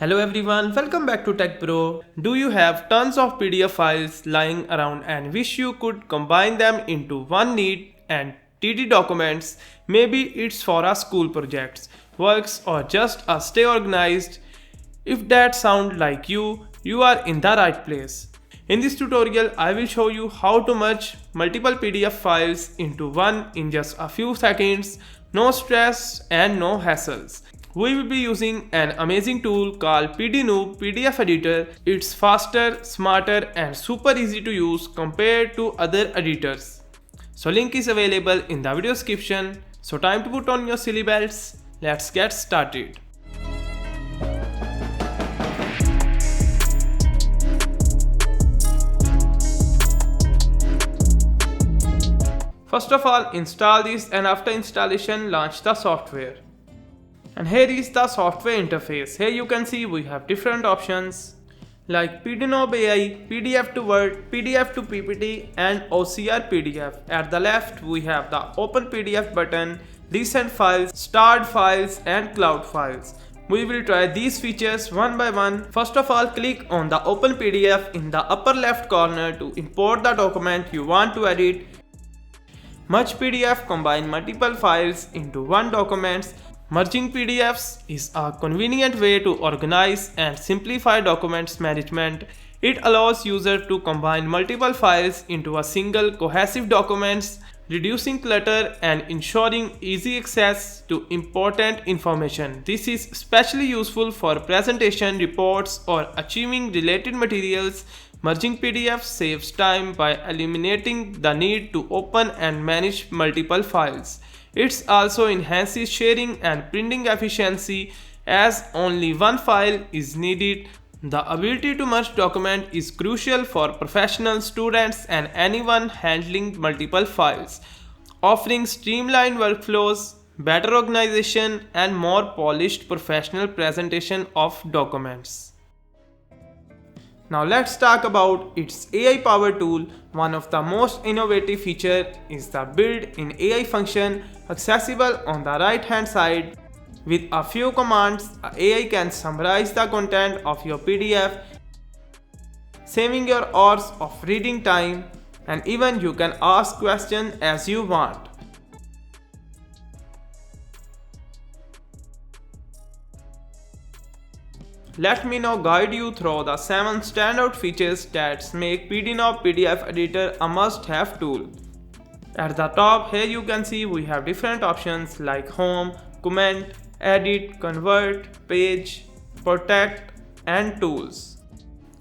Hello everyone, welcome back to Tech Pro. Do you have tons of PDF files lying around and wish you could combine them into one neat and tidy documents? Maybe it's for a school projects, works or just a stay organized. If that sounds like you are in the right place. In this tutorial, I will show you how to merge multiple PDF files into one in just a few seconds. No stress and no hassles. We will be using an amazing tool called PDNob PDF Editor. It's faster, smarter and super easy to use compared to other editors. So link is available in the video description. So time to put on your silly belts. Let's get started. First of all, install this and after installation launch the software. And here is the software interface. Here you can see we have different options like PDNob AI, PDF to Word, PDF to PPT and OCR PDF. At the left we have the Open PDF button, Recent Files, Starred Files and Cloud Files. We will try these features one by one. First of all, click on the Open PDF in the upper left corner to import the document you want to edit. Merge PDF combine multiple files into one document. Merging PDFs is a convenient way to organize and simplify documents management. It allows users to combine multiple files into a single cohesive document, reducing clutter and ensuring easy access to important information. This is especially useful for presentation, reports, or achieving related materials. Merging PDFs saves time by eliminating the need to open and manage multiple files. It also enhances sharing and printing efficiency as only one file is needed. The ability to merge documents is crucial for professional students and anyone handling multiple files, offering streamlined workflows, better organization, and more polished professional presentation of documents. Now let's talk about its AI power tool. One of the most innovative features is the built-in AI function accessible on the right hand side. With a few commands, AI can summarize the content of your PDF, saving your hours of reading time, and even you can ask questions as you want. Let me now guide you through the 7 standout features that make PDNob PDF Editor a must-have tool. At the top, here you can see we have different options like Home, Comment, Edit, Convert, Page, Protect, and Tools.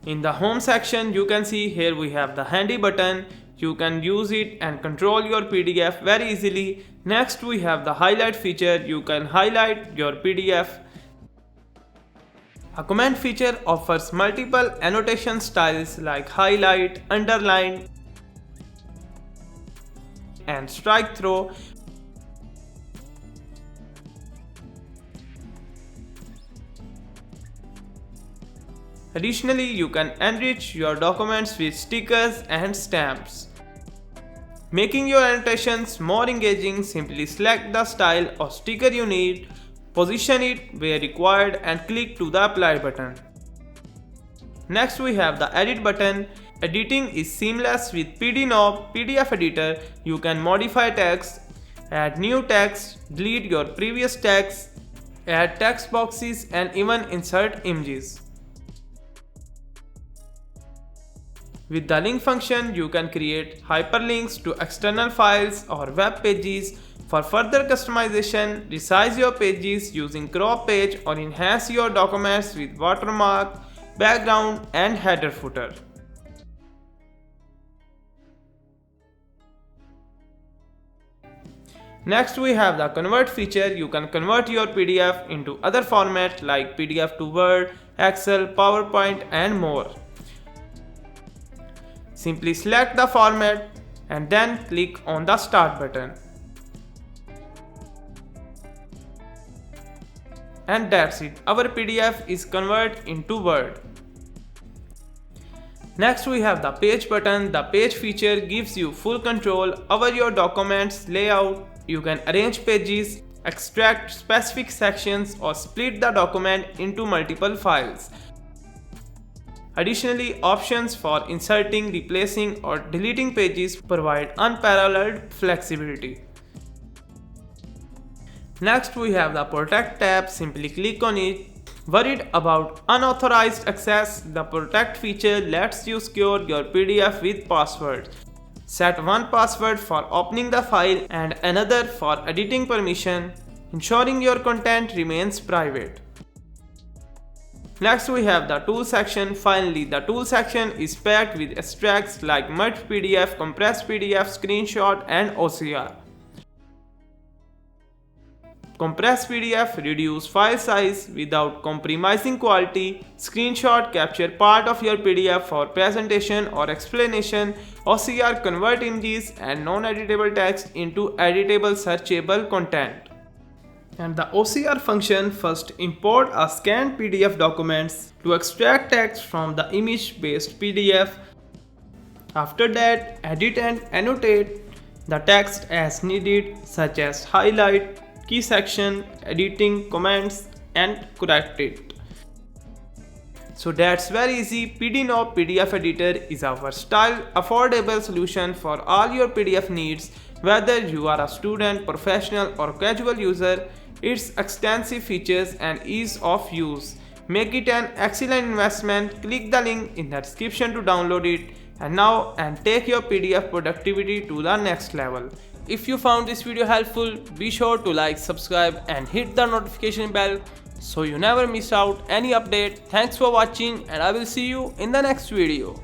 In the Home section, you can see here we have the handy button. You can use it and control your PDF very easily. Next, we have the Highlight feature. You can highlight your PDF. A comment feature offers multiple annotation styles like highlight, underline, and strike through. Additionally, you can enrich your documents with stickers and stamps. Making your annotations more engaging, simply select the style or sticker you need. Position it where required and click to the apply button. Next we have the edit button. Editing is seamless with PDNob PDF Editor. You can modify text, add new text, delete your previous text, add text boxes and even insert images. With the link function, you can create hyperlinks to external files or web pages. For further customization, resize your pages using crop page or enhance your documents with watermark, background and header footer. Next we have the Convert feature. You can convert your PDF into other formats like PDF to Word, Excel, PowerPoint and more. Simply select the format and then click on the Start button. And that's it. Our PDF is converted into Word. Next we have the Page button. The Page feature gives you full control over your documents layout. You can arrange pages, extract specific sections, or split the document into multiple files. Additionally, options for inserting, replacing, or deleting pages provide unparalleled flexibility. Next, we have the Protect tab. Simply click on it. Worried about unauthorized access? The Protect feature lets you secure your PDF with passwords. Set one password for opening the file and another for editing permission, ensuring your content remains private. Next, we have the Tool section. Finally, the Tool section is packed with extracts like merged PDF, compressed PDF, screenshot, and OCR. Compressed PDF reduce file size without compromising quality. Screenshot capture part of your PDF for presentation or explanation. OCR convert images and non-editable text into editable searchable content. And the OCR function first import a scanned PDF documents to extract text from the image-based PDF. After that, edit and annotate the text as needed, such as highlight, key section, editing, comments, and correct it. So that's very easy. PDNob PDF Editor is a versatile, affordable solution for all your PDF needs. Whether you are a student, professional, or casual user, its extensive features and ease of use make it an excellent investment. Click the link in the description to download it and take your PDF productivity to the next level. If you found this video helpful, be sure to like, subscribe, and hit the notification bell so you never miss out any update. Thanks for watching, and I will see you in the next video.